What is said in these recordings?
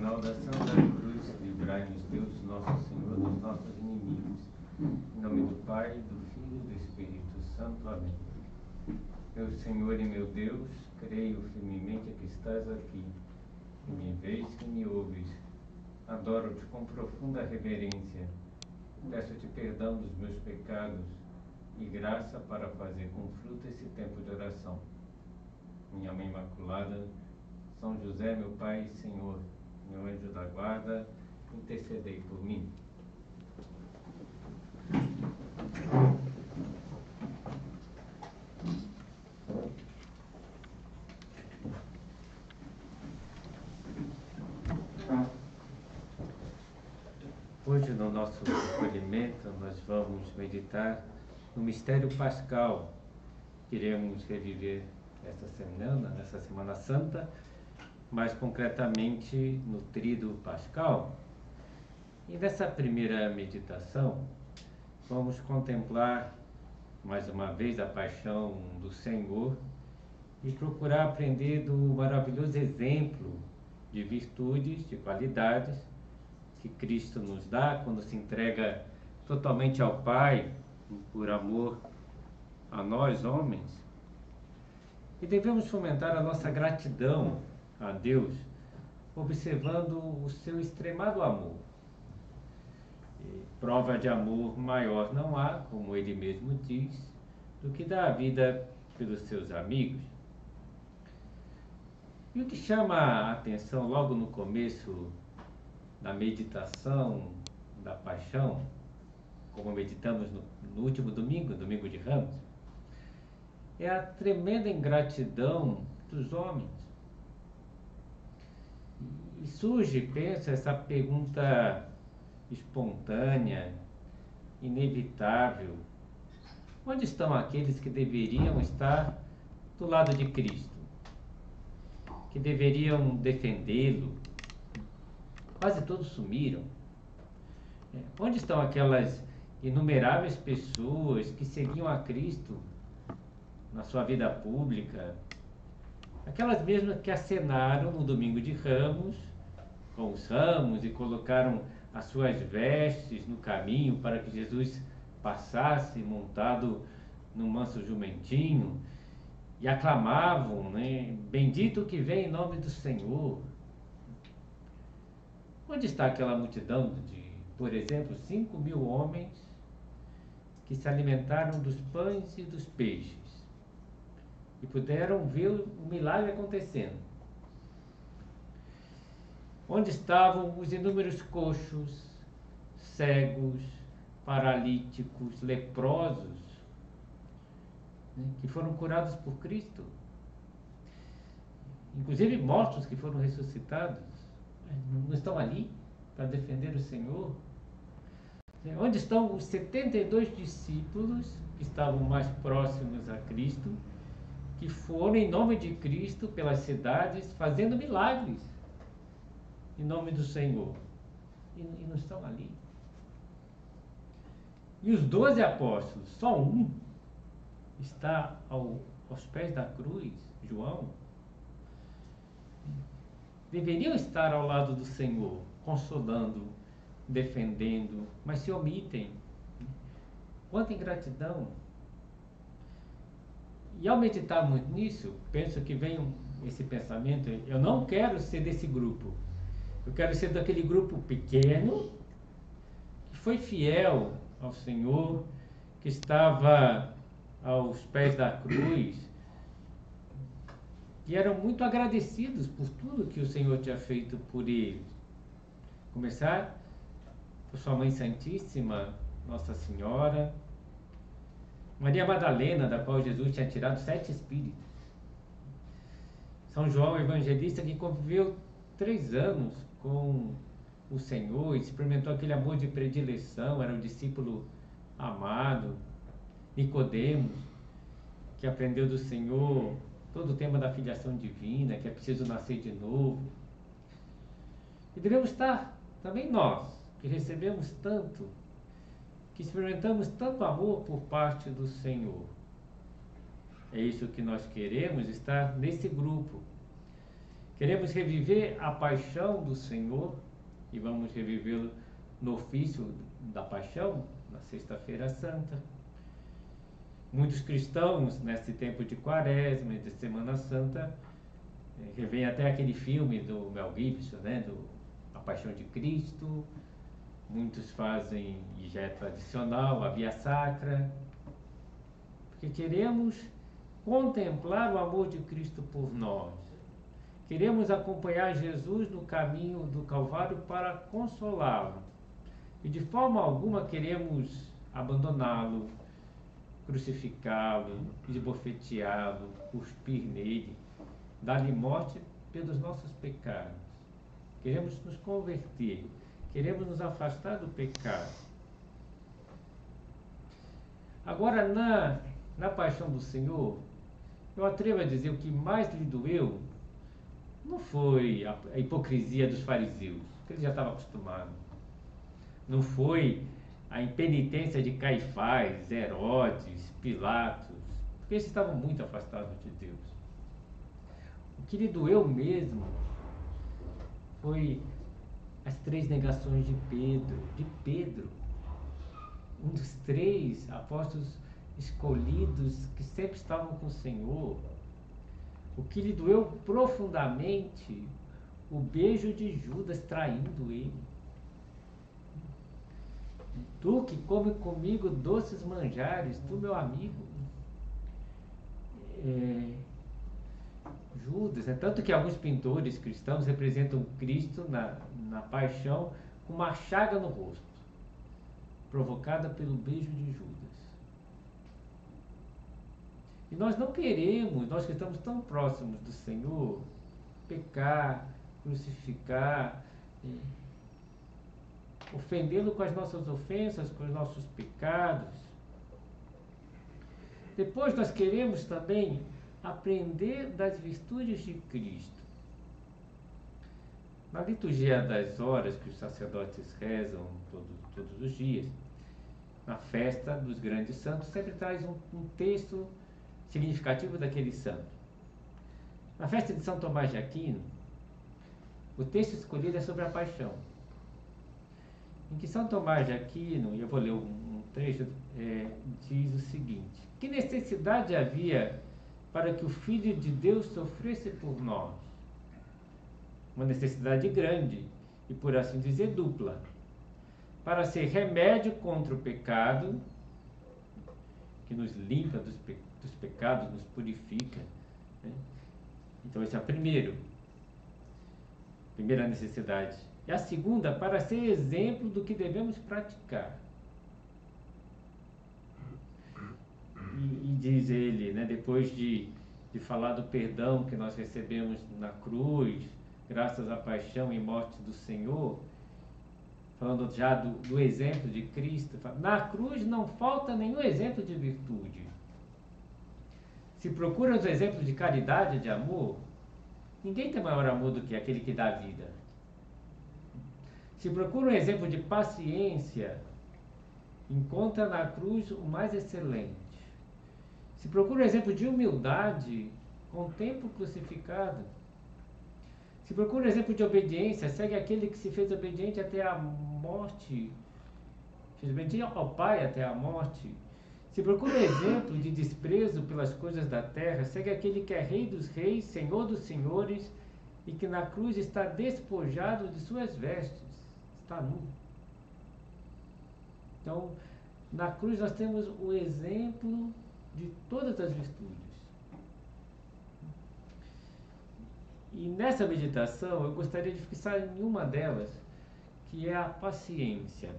sinal da Santa Cruz, livrai-nos Deus, nosso Senhor, dos nossos inimigos. Em nome do Pai, do Filho e do Espírito Santo. Amém. Meu Senhor e meu Deus, creio firmemente que estás aqui, que me vês, que me ouves. Adoro-te com profunda reverência. Peço-te perdão dos meus pecados e graça para fazer com fruto esse tempo de oração. Minha Mãe Imaculada, São José, meu Pai e Senhor, meu anjo da guarda, intercedei por mim. Hoje, no nosso acolhimento, nós vamos meditar no mistério pascal. Queremos reviver nessa Semana Santa, mais concretamente no Tríduo Pascal. E nessa primeira meditação, vamos contemplar mais uma vez a paixão do Senhor e procurar aprender do maravilhoso exemplo de virtudes, de qualidades que Cristo nos dá quando se entrega totalmente ao Pai por amor a nós, homens. E devemos fomentar a nossa gratidão a Deus, observando o seu extremado amor. E prova de amor maior não há, como ele mesmo diz, do que dar a vida pelos seus amigos. E o que chama a atenção logo no começo da meditação da paixão, como meditamos no último domingo, domingo de Ramos, é a tremenda ingratidão dos homens. E surge, penso, essa pergunta espontânea, inevitável: onde estão aqueles que deveriam estar do lado de Cristo, que deveriam defendê-lo? Quase todos sumiram. Onde estão aquelas inumeráveis pessoas que seguiam a Cristo na sua vida pública? Aquelas mesmas que acenaram no domingo de Ramos, com os ramos, e colocaram as suas vestes no caminho para que Jesus passasse montado num manso jumentinho, e aclamavam, né? Bendito que vem em nome do Senhor. Onde está aquela multidão de, por exemplo, 5.000 homens que se alimentaram dos pães e dos peixes e puderam ver o milagre acontecendo? Onde estavam os inúmeros coxos, cegos, paralíticos, leprosos, né, que foram curados por Cristo? Inclusive mortos que foram ressuscitados. Não estão ali para defender o Senhor? Onde estão os 72 discípulos que estavam mais próximos a Cristo, que foram em nome de Cristo pelas cidades fazendo milagres em nome do Senhor? E não estão ali. E os 12 apóstolos, só um está aos pés da cruz, João. Deveriam estar ao lado do Senhor, consolando, defendendo, mas se omitem. Quanta ingratidão! E ao meditarmos nisso, penso que vem esse pensamento: eu não quero ser desse grupo. Eu quero ser daquele grupo pequeno, que foi fiel ao Senhor, que estava aos pés da cruz, e eram muito agradecidos por tudo que o Senhor tinha feito por eles. Começar por sua Mãe Santíssima, Nossa Senhora, Maria Madalena, da qual Jesus tinha tirado 7 espíritos, São João Evangelista, que conviveu 3 anos com o Senhor, experimentou aquele amor de predileção, era um discípulo amado, Nicodemos, que aprendeu do Senhor todo o tema da filiação divina, que é preciso nascer de novo. E devemos estar também nós, que recebemos tanto, que experimentamos tanto amor por parte do Senhor. É isso que nós queremos, estar nesse grupo. Queremos reviver a paixão do Senhor e vamos revivê-lo no ofício da paixão, na Sexta-feira Santa. Muitos cristãos, nesse tempo de Quaresma e de Semana Santa, revêem até aquele filme do Mel Gibson, né, A Paixão de Cristo. Muitos fazem, e já é tradicional, a Via Sacra, porque queremos contemplar o amor de Cristo por nós. Queremos acompanhar Jesus no caminho do Calvário para consolá-lo. E de forma alguma queremos abandoná-lo, crucificá-lo, esbofeteá-lo, cuspir nele, dar-lhe morte pelos nossos pecados. Queremos nos converter, queremos nos afastar do pecado. Agora, na paixão do Senhor, eu atrevo a dizer o que mais lhe doeu não foi a hipocrisia dos fariseus, que ele já estava acostumado. Não foi a impenitência de Caifás, Herodes, Pilatos, porque eles estavam muito afastados de Deus. O que lhe doeu mesmo foi as 3 negações de Pedro, um dos 3 apóstolos escolhidos que sempre estavam com o Senhor. O que lhe doeu profundamente, o beijo de Judas traindo ele. Tu que come comigo doces manjares, tu meu amigo. Judas, né? Tanto que alguns pintores cristãos representam Cristo na paixão com uma chaga no rosto, provocada pelo beijo de Judas. E nós não queremos, nós que estamos tão próximos do Senhor, pecar, crucificar, ofendê-lo com as nossas ofensas, com os nossos pecados. Depois nós queremos também aprender das virtudes de Cristo. Na liturgia das horas que os sacerdotes rezam todos os dias, na festa dos grandes santos, sempre traz um texto significativo daquele santo. Na festa de São Tomás de Aquino, o texto escolhido é sobre a paixão, em que São Tomás de Aquino, e eu vou ler um trecho, diz o seguinte: que necessidade havia para que o Filho de Deus sofresse por nós? Uma necessidade grande, e por assim dizer dupla, para ser remédio contra o pecado, que nos limpa dos pecados, nos purifica, né? Então essa é a primeira necessidade. E a segunda, para ser exemplo do que devemos praticar. E diz ele, né, depois de falar do perdão que nós recebemos na cruz, graças à paixão e morte do Senhor, falando já do exemplo de Cristo, na cruz não falta nenhum exemplo de virtude. Se procuram os exemplos de caridade, de amor, ninguém tem maior amor do que aquele que dá a vida. Se procura um exemplo de paciência, encontra na cruz o mais excelente. Se procura um exemplo de humildade, contempla o crucificado. Se procura um exemplo de obediência, segue aquele que se fez obediente até a morte, fez obediente ao Pai até a morte. Se procura um exemplo de desprezo pelas coisas da terra, segue aquele que é Rei dos Reis, Senhor dos Senhores, e que na cruz está despojado de suas vestes, está nu. Então, na cruz nós temos o exemplo de todas as virtudes. E nessa meditação eu gostaria de fixar em uma delas, que é a paciência.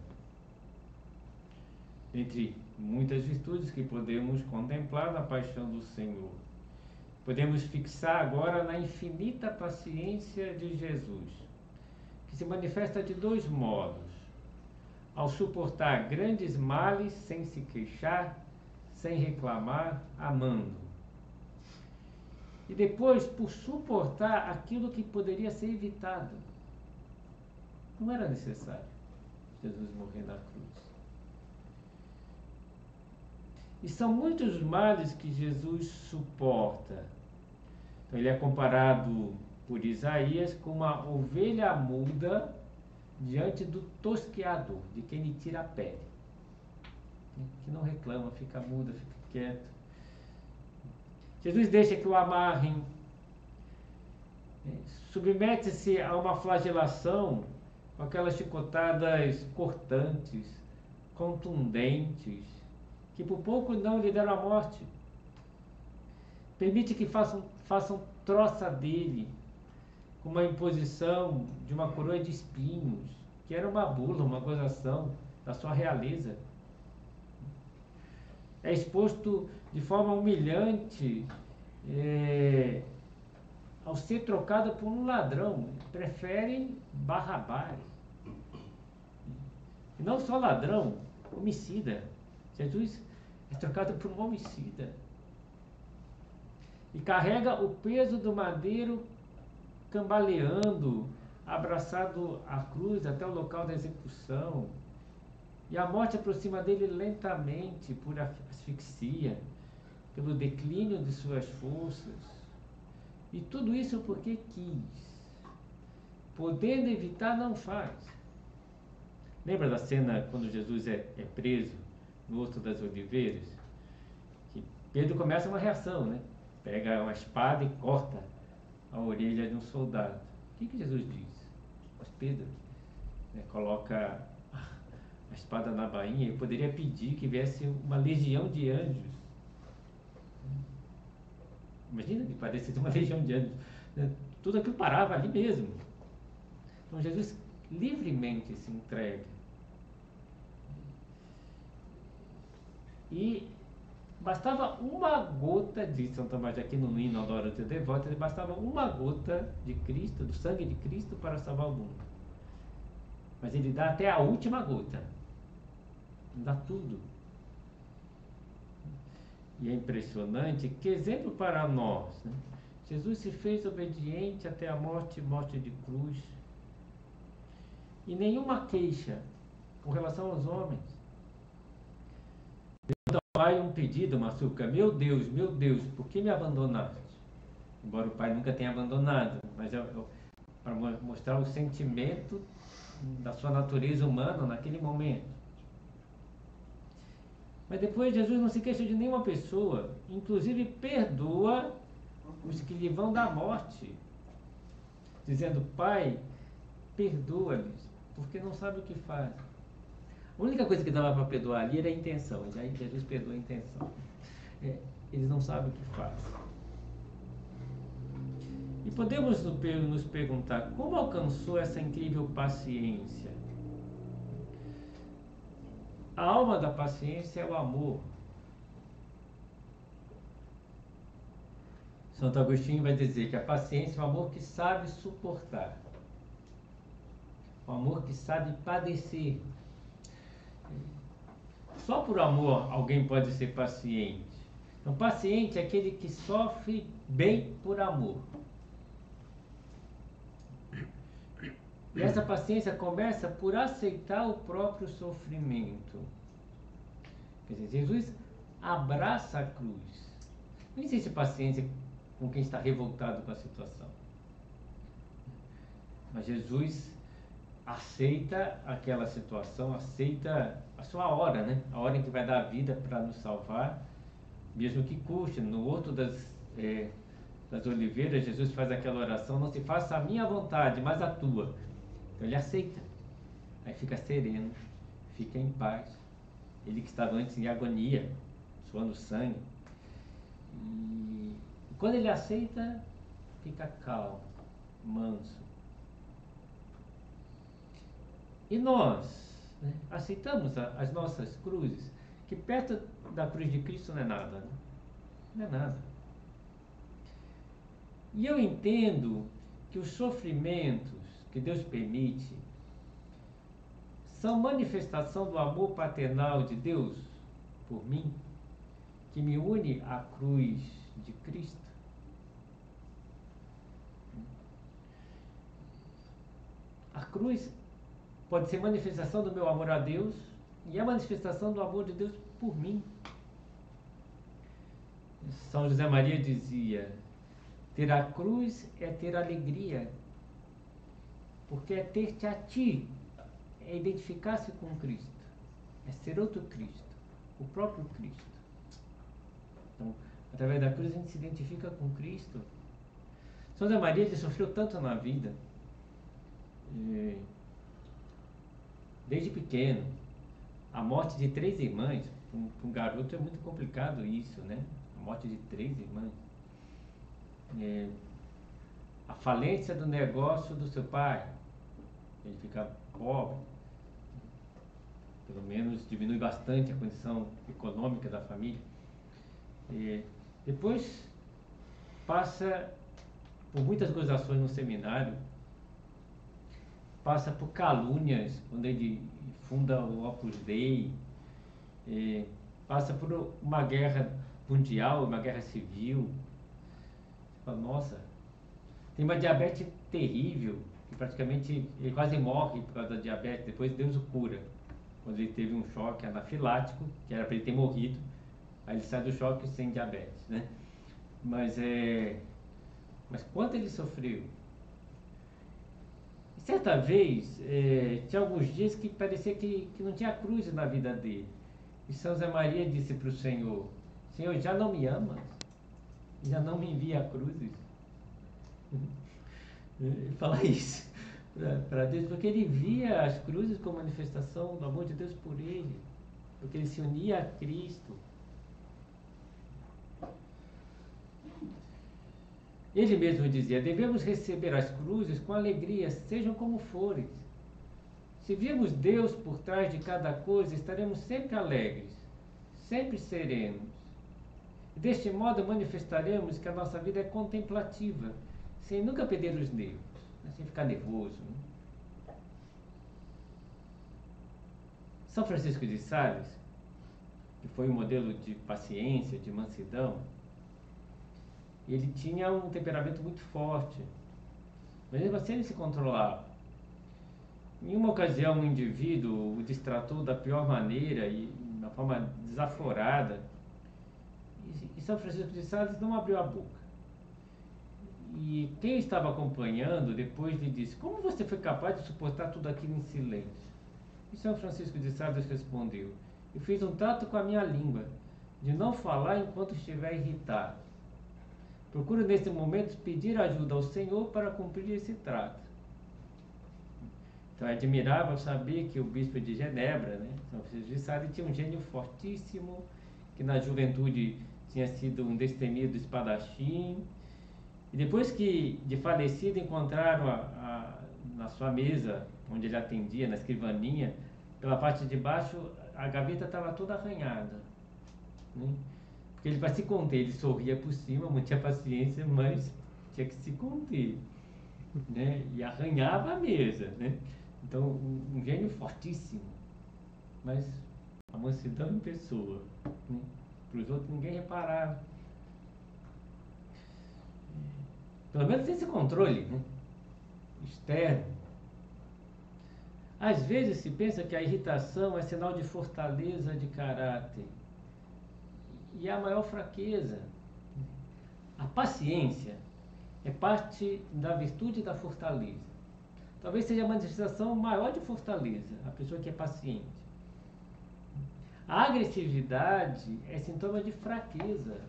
Entre muitas virtudes que podemos contemplar na paixão do Senhor, podemos fixar agora na infinita paciência de Jesus, que se manifesta de 2 modos: ao suportar grandes males sem se queixar, sem reclamar, amando. E depois, por suportar aquilo que poderia ser evitado. Não era necessário Jesus morrer na cruz. E são muitos males que Jesus suporta. Então, ele é comparado por Isaías como uma ovelha muda diante do tosqueador, de quem lhe tira a pele. Que não reclama, fica muda, fica quieto. Jesus deixa que o amarrem, submete-se a uma flagelação com aquelas chicotadas cortantes, contundentes, que por pouco não lhe deram a morte. Permite que façam troça dele, com uma imposição de uma coroa de espinhos, que era uma bula, uma gozação da sua realeza. É exposto de forma humilhante ao ser trocado por um ladrão. Preferem Barrabás. E não só ladrão, homicida. Jesus é trocado por um homicida. E carrega o peso do madeiro cambaleando, abraçado à cruz até o local da execução. E a morte aproxima dele lentamente por asfixia, pelo declínio de suas forças. E tudo isso porque quis. Podendo evitar, não faz. Lembra da cena quando Jesus é preso no Horto das Oliveiras? Que Pedro começa uma reação, né? Pega uma espada e corta a orelha de um soldado. O que Jesus diz? Mas Pedro, né, coloca a espada na bainha e poderia pedir que viesse uma legião de anjos. Imagina que parecesse uma legião de anjos. Né? Tudo aquilo parava ali mesmo. Então Jesus livremente se entrega. E bastava uma gota, diz São Tomás de Aquino no hino da hora dos devotos, bastava uma gota de Cristo, do sangue de Cristo, para salvar o mundo. Mas ele dá até a última gota. Dá tudo. E é impressionante, que exemplo para nós, né? Jesus se fez obediente até a morte de cruz. E nenhuma queixa com relação aos homens. Deus ao Pai um pedido, uma súplica: meu Deus, por que me abandonaste? Embora o Pai nunca tenha abandonado, mas para mostrar o sentimento da sua natureza humana naquele momento. Mas depois Jesus não se queixa de nenhuma pessoa, inclusive perdoa os que lhe vão dar morte, dizendo: Pai, perdoa-lhes, porque não sabe o que faz. A única coisa que dava para perdoar ali era a intenção, e aí Jesus perdoa a intenção. Eles não sabem o que faz. E podemos nos perguntar: como alcançou essa incrível paciência? A alma da paciência é o amor. Santo Agostinho vai dizer que a paciência é o amor que sabe suportar, o amor que sabe padecer. Só por amor alguém pode ser paciente. Então, paciente é aquele que sofre bem por amor. E essa paciência começa por aceitar o próprio sofrimento. Quer dizer, Jesus abraça a cruz. Não existe paciência com quem está revoltado com a situação. Mas Jesus aceita aquela situação, aceita a sua hora, né? A hora em que vai dar a vida para nos salvar, mesmo que custe. No Horto das Oliveiras, Jesus faz aquela oração: não se faça a minha vontade, mas a tua. Então ele aceita, aí fica sereno, fica em paz. Ele que estava antes em agonia, suando sangue, e quando ele aceita, fica calmo, manso. E nós, né, aceitamos as nossas cruzes, que perto da cruz de Cristo não é nada, né? Não é nada. E eu entendo que os sofrimentos que Deus permite são manifestação do amor paternal de Deus por mim, que me une à cruz de Cristo. A cruz pode ser manifestação do meu amor a Deus e é manifestação do amor de Deus por mim. São José Maria dizia: Ter a cruz é ter alegria, porque é ter-te a ti, é identificar-se com Cristo, é ser outro Cristo, o próprio Cristo. Então, através da cruz a gente se identifica com Cristo. São José Maria, ele sofreu tanto na vida, desde pequeno. A morte de 3 irmãs, para um garoto é muito complicado isso, né? A morte de 3 irmãs. A falência do negócio do seu pai, ele fica pobre, pelo menos diminui bastante a condição econômica da família. Depois passa por muitas gozações no seminário, passa por calúnias quando ele funda o Opus Dei, passa por uma guerra mundial, uma guerra civil. Você fala, nossa, tem uma diabetes terrível, que praticamente ele quase morre por causa da diabetes, depois Deus o cura. Quando ele teve um choque anafilático, que era para ele ter morrido, aí ele sai do choque sem diabetes, né? Mas quanto ele sofreu? Certa vez, tinha alguns dias que parecia que não tinha cruz na vida dele. E São José Maria disse para o Senhor: Senhor, já não me amas? Já não me envia cruzes? Ele fala isso para Deus, porque ele via as cruzes como manifestação do amor de Deus por ele, porque ele se unia a Cristo. Ele mesmo dizia: devemos receber as cruzes com alegria, sejam como forem. Se virmos Deus por trás de cada coisa, estaremos sempre alegres, sempre serenos. E deste modo manifestaremos que a nossa vida é contemplativa, sem nunca perder os nervos, sem ficar nervoso. Né? São Francisco de Sales, que foi um modelo de paciência, de mansidão, ele tinha um temperamento muito forte, mas mesmo assim ele se controlava. Em uma ocasião, um indivíduo o distratou da pior maneira e de uma forma desaforada, e São Francisco de Sales não abriu a boca. E quem estava acompanhando depois lhe disse: como você foi capaz de suportar tudo aquilo em silêncio? E São Francisco de Sales respondeu: eu fiz um trato com a minha língua, de não falar enquanto estiver irritado. Procuro neste momento pedir ajuda ao Senhor para cumprir esse trato. Então é admirável saber que o bispo de Genebra, né, São Francisco de Sales, tinha um gênio fortíssimo, que na juventude tinha sido um destemido espadachim. E depois que de falecido encontraram na sua mesa, onde ele atendia, na escrivaninha, pela parte de baixo, a gaveta estava toda arranhada. Né? Porque ele, para se conter, ele sorria por cima, mantinha paciência, mas tinha que se conter. Né? E arranhava a mesa. Né? Então, um gênio fortíssimo, mas a mansidão em pessoa. Né? Para os outros ninguém reparava. Pelo menos tem esse controle, né? Externo. Às vezes se pensa que a irritação é sinal de fortaleza de caráter. E é a maior fraqueza. A paciência é parte da virtude da fortaleza. Talvez seja a manifestação maior de fortaleza, a pessoa que é paciente. A agressividade é sintoma de fraqueza.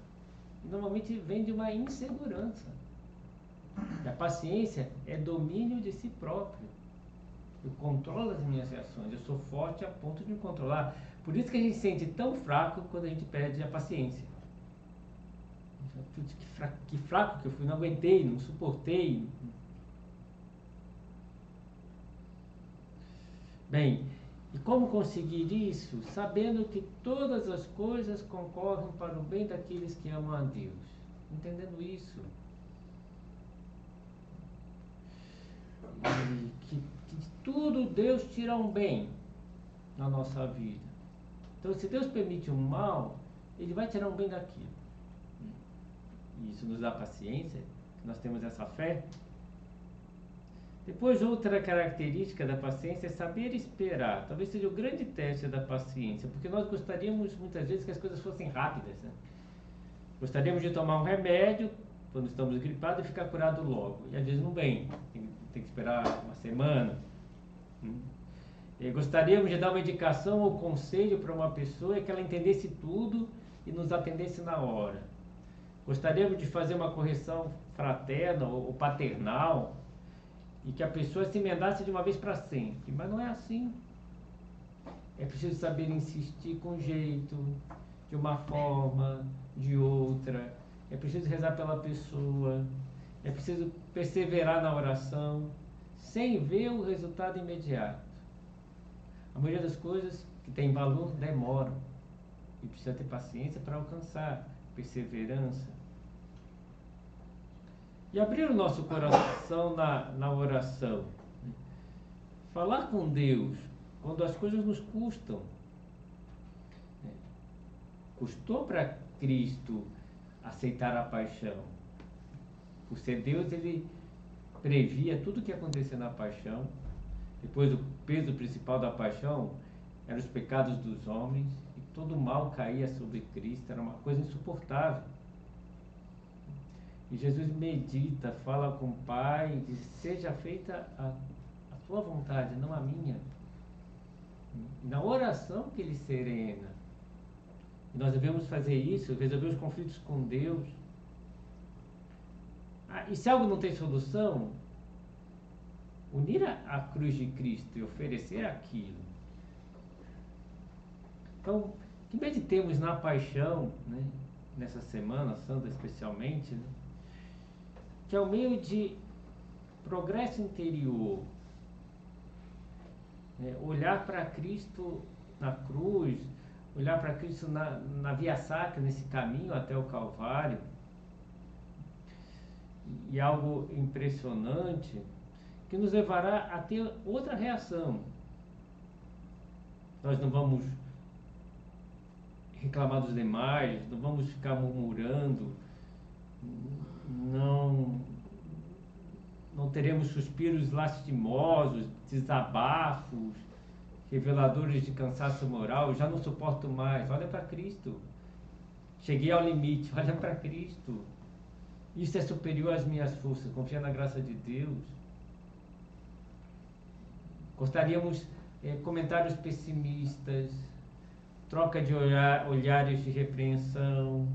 E normalmente vem de uma insegurança. E a paciência é domínio de si próprio. Eu controlo as minhas reações, eu sou forte a ponto de me controlar. Por isso que a gente se sente tão fraco quando a gente perde a paciência. Putz, que fraco que eu fui, não aguentei, não suportei. Bem, e como conseguir isso? Sabendo que todas as coisas concorrem para o bem daqueles que amam a Deus. Entendendo isso. E que de tudo Deus tira um bem na nossa vida. Então, se Deus permite um mal, Ele vai tirar um bem daquilo. E isso nos dá paciência, que nós temos essa fé. Depois, outra característica da paciência é saber esperar. Talvez seja o grande teste da paciência, porque nós gostaríamos muitas vezes que as coisas fossem rápidas. Né? Gostaríamos de tomar um remédio, quando estamos gripados e ficar curado logo. E às vezes não vem, tem que esperar uma semana. Gostaríamos de dar uma indicação ou conselho para uma pessoa que ela entendesse tudo e nos atendesse na hora. Gostaríamos de fazer uma correção fraterna ou paternal e que a pessoa se emendasse de uma vez para sempre. Mas não é assim. É preciso saber insistir com jeito, de uma forma, de outra. É preciso rezar pela pessoa. É preciso perseverar na oração, sem ver o resultado imediato. A maioria das coisas que têm valor demoram. E precisa ter paciência para alcançar, perseverança. E abrir o nosso coração na oração. Falar com Deus quando as coisas nos custam. Custou para Cristo aceitar a paixão. Por ser Deus, ele previa tudo o que ia acontecer na paixão. Depois, o peso principal da paixão eram os pecados dos homens, e todo o mal caía sobre Cristo, era uma coisa insuportável. E Jesus medita, fala com o Pai, e diz: seja feita a tua vontade, não a minha. E na oração que ele serena. E nós devemos fazer isso, resolver os conflitos com Deus. E se algo não tem solução, unir a cruz de Cristo e oferecer aquilo. Então, que meditemos na paixão, né, nessa Semana Santa especialmente, né, que é o meio de progresso interior, olhar para Cristo na cruz, olhar para Cristo na via sacra, nesse caminho até o Calvário. E algo impressionante que nos levará a ter outra reação. Nós não vamos reclamar dos demais, não vamos ficar murmurando, não teremos suspiros lastimosos, desabafos, reveladores de cansaço moral. Já não suporto mais. Olha para Cristo. Cheguei ao limite. Olha para Cristo. Isso é superior às minhas forças. Confia na graça de Deus. Gostaríamos comentários pessimistas, troca de olhares de repreensão.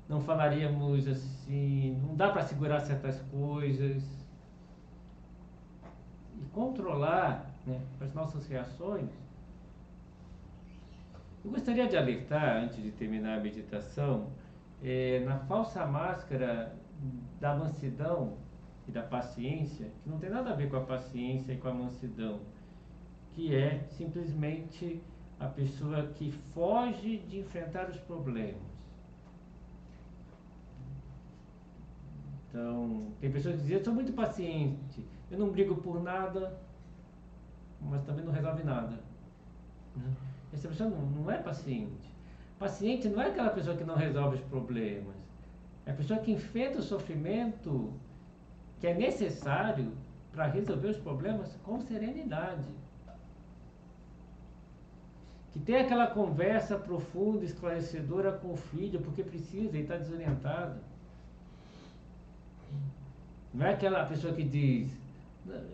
Não falaríamos assim, não dá para segurar certas coisas. E controlar, né, as nossas reações. Eu gostaria de alertar, antes de terminar a meditação, na falsa máscara da mansidão e da paciência, que não tem nada a ver com a paciência e com a mansidão, que é simplesmente a pessoa que foge de enfrentar os problemas. Então, tem pessoas que dizem: eu sou muito paciente, eu não brigo por nada, mas também não resolve nada. Essa pessoa não é paciente. Paciente não é aquela pessoa que não resolve os problemas. É a pessoa que enfrenta o sofrimento que é necessário para resolver os problemas com serenidade. Que tem aquela conversa profunda, esclarecedora com o filho, porque precisa e está desorientado. Não é aquela pessoa que diz: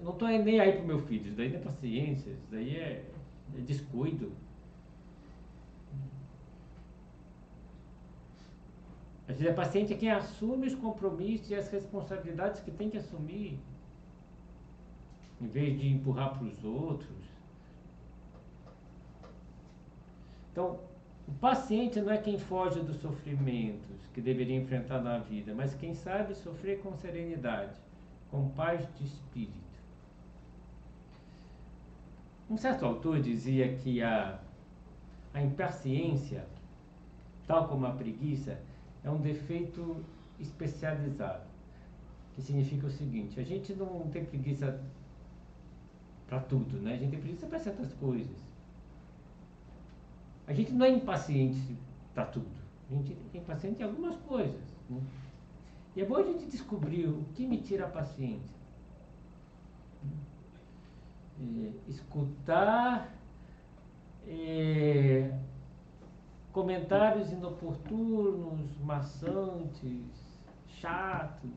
não estou nem aí para o meu filho. Isso daí não é paciência, isso daí é descuido. Às vezes, a paciente é quem assume os compromissos e as responsabilidades que tem que assumir, em vez de empurrar para os outros. Então, o paciente não é quem foge dos sofrimentos que deveria enfrentar na vida, mas quem sabe sofrer com serenidade, com paz de espírito. Um certo autor dizia que a impaciência, tal como a preguiça, é um defeito especializado, que significa o seguinte: a gente não tem preguiça para tudo, né? A gente tem preguiça para certas coisas. A gente não é impaciente para tudo. A gente é impaciente em algumas coisas, né? E é bom a gente descobrir o que me tira a paciência. Escutar comentários inoportunos, maçantes, chatos.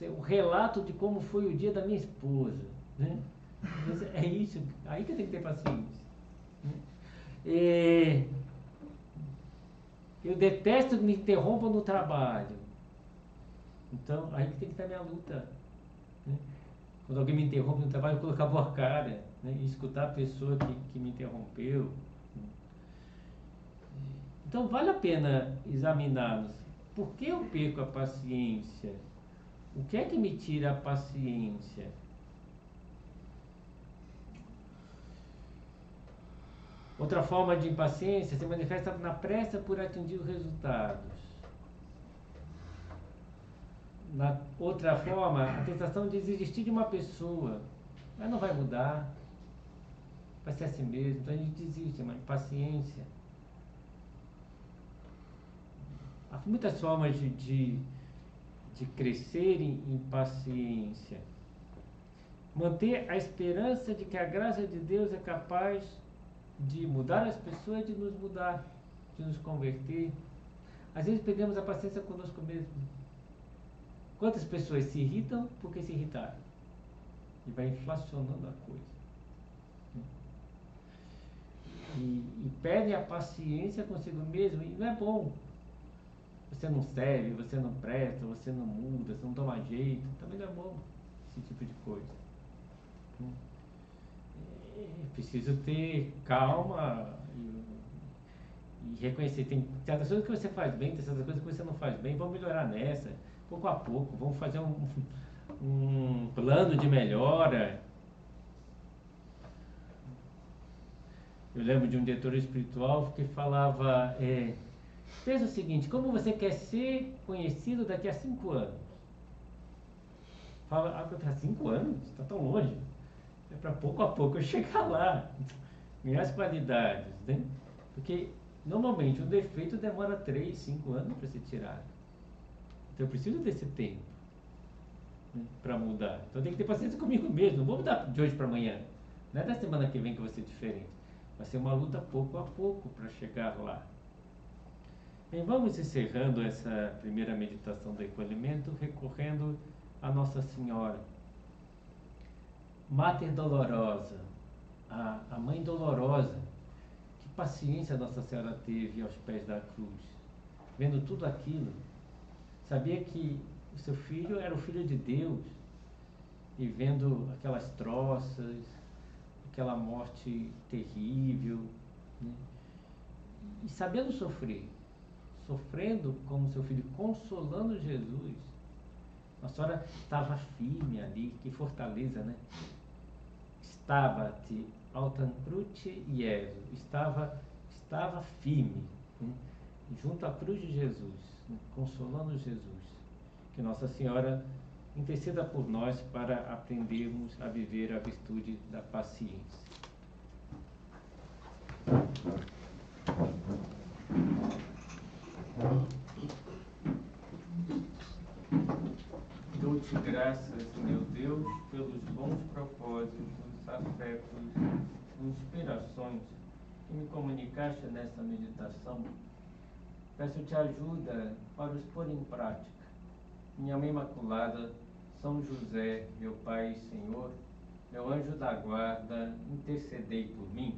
O relato de como foi o dia da minha esposa, né? Mas é isso, aí que tem que ter paciência, né? Eu detesto que me interrompam no trabalho. Então, aí que tem que estar a minha luta, né? Quando alguém me interrompe no trabalho, eu colocar boa cara, né? E escutar a pessoa que me interrompeu. Então, vale a pena examinar-nos. Por que eu perco a paciência? O que é que me tira a paciência? Outra forma de impaciência se manifesta na pressa por atingir os resultados. Na outra forma, a tentação de desistir de uma pessoa. Ela não vai mudar, vai ser assim mesmo, então a gente desiste, uma impaciência. Há muitas formas de crescer em paciência. Manter a esperança de que a graça de Deus é capaz de mudar as pessoas, de nos mudar, de nos converter. Às vezes perdemos a paciência conosco mesmo. Quantas pessoas se irritam porque se irritaram? E vai inflacionando a coisa. E perdem a paciência consigo mesmo, e não é bom. Você não serve, você não presta, você não muda, você não toma jeito, também não é bom esse tipo de coisa. É preciso ter calma e reconhecer. Tem certas coisas que você faz bem, tem certas coisas que você não faz bem, vamos melhorar nessa, pouco a pouco, vamos fazer um plano de melhora. Eu lembro de um diretor espiritual que falava, pensa o seguinte, como você quer ser conhecido daqui a 5 anos? Fala, para 5 anos? Está tão longe. É para pouco a pouco eu chegar lá. Minhas qualidades, né? Porque normalmente um defeito demora 3, 5 anos para ser tirado. Então eu preciso desse tempo, né, para mudar. Então tem que ter paciência comigo mesmo. Não vou mudar de hoje para amanhã. Não é da semana que vem que vai ser diferente. Vai ser uma luta pouco a pouco para chegar lá. Bem, vamos encerrando essa primeira meditação do recolhimento, recorrendo a Nossa Senhora. Mater Dolorosa, a Mãe Dolorosa. Que paciência Nossa Senhora teve aos pés da cruz, vendo tudo aquilo. Sabia que o seu filho era o Filho de Deus, e vendo aquelas troças, aquela morte terrível, né? E sabendo sofrer, sofrendo como seu filho, consolando Jesus. Nossa Senhora estava firme ali, que fortaleza, né? Estava-te altam cruce Iesu, estava firme, né? Junto à cruz de Jesus, né? Consolando Jesus. Que Nossa Senhora interceda por nós para aprendermos a viver a virtude da paciência. Dou-te graças, meu Deus, pelos bons propósitos, afetos, inspirações que me comunicaste nesta meditação. Peço-te ajuda para os pôr em prática. Minha Mãe Imaculada, São José, meu Pai e Senhor, meu anjo da guarda, intercedei por mim.